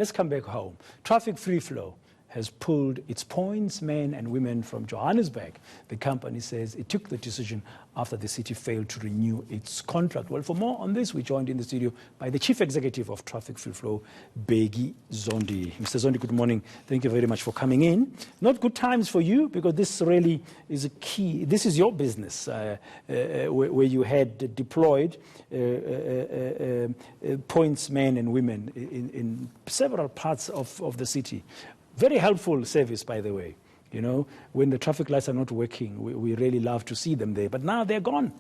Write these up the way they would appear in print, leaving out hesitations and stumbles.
Let's come back home. Traffic Freeflow has pulled its pointsmen and women from Johannesburg. The company says it took the decision after the city failed to renew its contract. Well, for more on this, we joined in the studio by the Chief Executive of Traffic Freeflow, Bheki Zondi. Mr. Zondi, good morning. Thank you very much for coming in. Not good times for you, because this really is a key. This is your business, where you had deployed pointsmen and women in several parts of the city. Very helpful service, by the way. You know, when the traffic lights are not working, we really love to see them there. But now they're gone.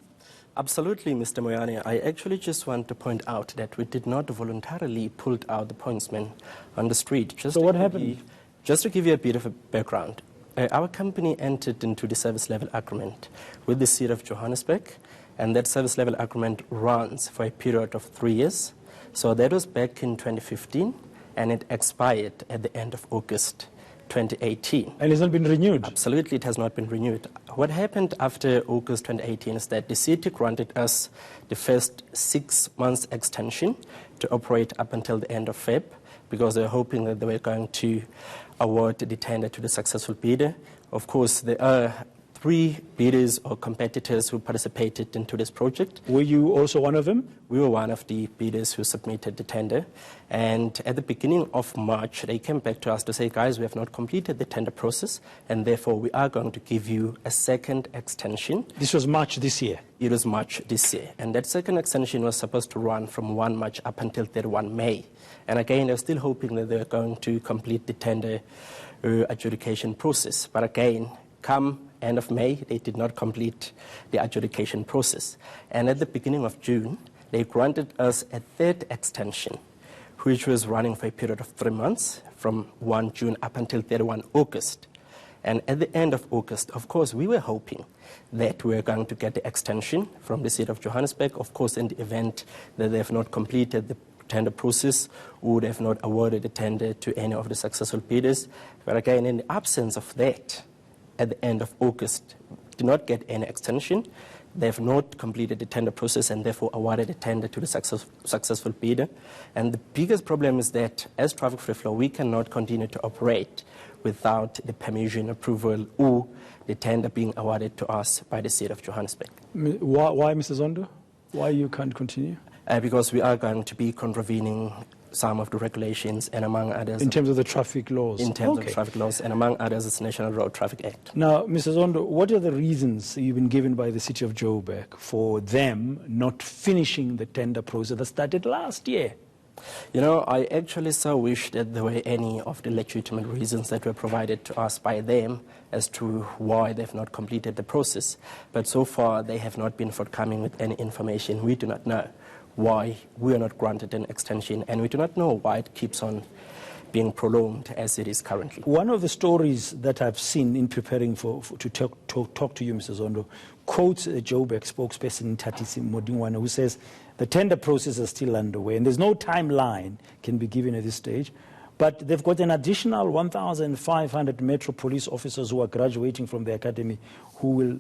Absolutely, Mr. Moyane. I actually just want to point out that we did not voluntarily pull out the pointsmen on the street. So what happened? Just to give you a bit of a background, our company entered into the service level agreement with the city of Johannesburg, and that service level agreement runs for a period of 3 years. So that was back in 2015. And it expired at the end of August 2018. And it's not been renewed? Absolutely, it has not been renewed. What happened after August 2018 is that the city granted us the first 6 months extension to operate up until the end of Feb, because they were hoping that they were going to award the tender to the successful bidder. Of course, there are 3 bidders or competitors who participated into this project. Were you also one of them? We were one of the bidders who submitted the tender. And at the beginning of March, they came back to us to say, guys, we have not completed the tender process, and therefore we are going to give you a second extension. This was March this year? It was March this year. And that second extension was supposed to run from 1 March up until 31 May. And again, they're still hoping that they're going to complete the tender adjudication process. But again, come end of May, they did not complete the adjudication process. And at the beginning of June, they granted us a third extension, which was running for a period of 3 months, from 1 June up until 31 August. And at the end of August, of course, we were hoping that we were going to get the extension from the city of Johannesburg. Of course, in the event that they have not completed the tender process, or they have not awarded the tender to any of the successful bidders. But again, in the absence of that, at the end of August, did not get any extension. They have not completed the tender process and therefore awarded the tender to the successful bidder. And the biggest problem is that as Traffic Freeflow, we cannot continue to operate without the permission, approval, or the tender being awarded to us by the city of Johannesburg. Why, Mr. Zondo? Why you can't continue? Because we are going to be contravening some of the regulations, and among others... In terms of the traffic laws? In terms of traffic laws, and among others, it's National Road Traffic Act. Now, Mr. Zondo, what are the reasons you've been given by the city of Joburg for them not finishing the tender process that started last year? You know, I actually so wish that there were any of the legitimate reasons that were provided to us by them as to why they've not completed the process. But so far, they have not been forthcoming with any information. We do not know why we are not granted an extension, and we do not know why it keeps on being prolonged as it is currently. One of the stories that I've seen in preparing to talk to you, Mr. Zondo, quotes a Joburg spokesperson, Tatisi Modingwana, who says the tender process is still underway and there's no timeline can be given at this stage. But they've got an additional 1,500 Metro Police officers who are graduating from the academy,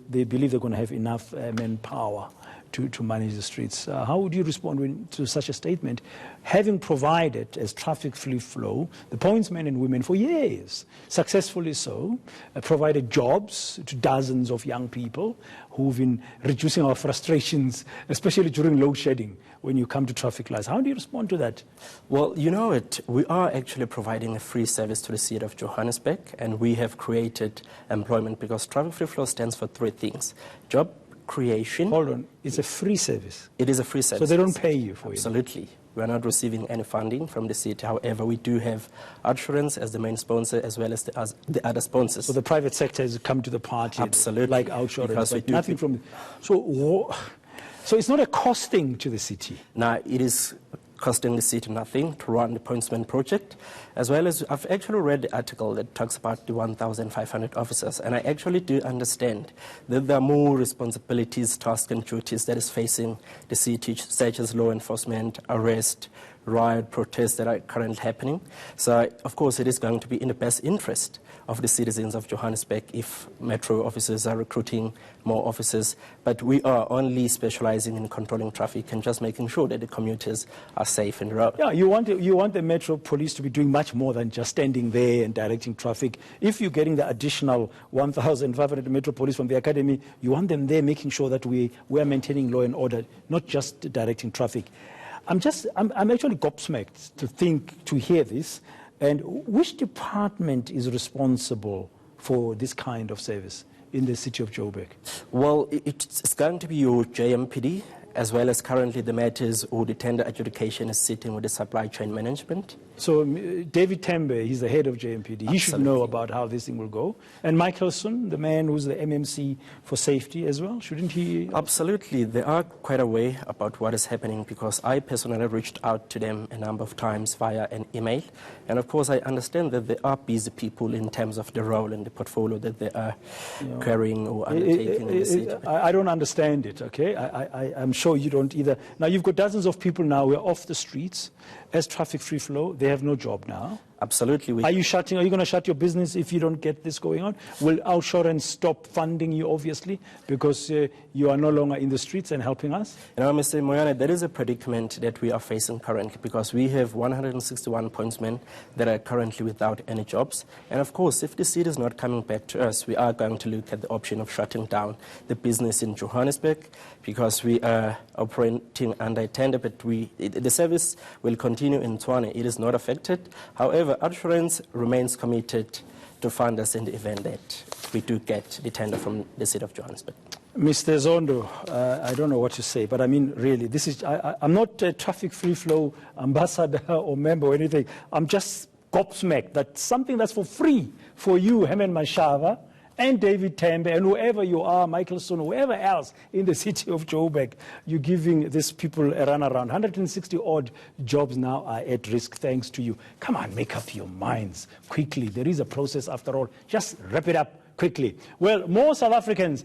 they believe they're going to have enough manpower to manage the streets. How would you respond to such a statement, having provided, as Traffic Freeflow, the pointsmen and women for years, successfully so, provided jobs to dozens of young people who've been reducing our frustrations, especially during load shedding when you come to traffic lights? How do you respond to that? Well, you know it. We are actually providing a free service to the city of Johannesburg, and we have created employment, because Traffic Freeflow stands for 3 things: job creation. Hold on, it's a free service? It is a free service. So they don't pay you for it? Absolutely. We are not receiving any funding from the city. However, we do have Assurance as the main sponsor, as well as the other sponsors. So the private sector has come to the party? Absolutely. Like Assurance, but nothing from... So it's not a costing to the city? No, it is costing the city nothing to run the pointsman project, as well as I've actually read the article that talks about the 1,500 officers, and I actually do understand that there are more responsibilities, tasks and duties that is facing the city, such as law enforcement, arrest, riot protests that are currently happening. So, of course, it is going to be in the best interest of the citizens of Johannesburg if metro officers are recruiting more officers. But we are only specializing in controlling traffic and just making sure that the commuters are safe in the road. Yeah, you want the Metro Police to be doing much more than just standing there and directing traffic. If you're getting the additional 1,500 Metro Police from the Academy, you want them there making sure that we are maintaining law and order, not just directing traffic. I'm actually gobsmacked to hear this. And which department is responsible for this kind of service in the city of Joburg? Well, it's going to be your JMPD, as well as currently the matters or the tender adjudication is sitting with the supply chain management. So David Tembe, he's the head of JMPD. He should know about how this thing will go. And Michelson, the man who's the MMC for safety as well, shouldn't he? Absolutely. They are quite aware about what is happening because I personally reached out to them a number of times via an email. And of course, I understand that they are busy people in terms of the role and the portfolio that they are carrying or undertaking in the city. I don't understand it, okay? I'm sure you don't either. Now, you've got dozens of people now who are off the streets as traffic free flow. They have no job now. Absolutely. Are you going to shut your business if you don't get this going on? Will Outsurance stop funding you, obviously, because you are no longer in the streets and helping us? You know, Mr. Moyane, that is a predicament that we are facing currently because we have 161 pointsmen that are currently without any jobs. And of course, if the city is not coming back to us, we are going to look at the option of shutting down the business in Johannesburg because we are operating under a tender, but the service will continue in Tshwane. It is not affected. However, Outsurance remains committed to fund us in the event that we do get the tender from the city of Johannesburg. Mr. Zondo, I don't know what to say, but I mean, really, I'm not a traffic free flow ambassador or member or anything. I'm just gobsmacked that something that's for free for you, Herman Mashava, and David Tembe, and whoever you are, Michelson, whoever else in the city of Joburg, you're giving these people a runaround. 160-odd jobs now are at risk thanks to you. Come on, make up your minds quickly. There is a process after all. Just wrap it up quickly. Well, more South Africans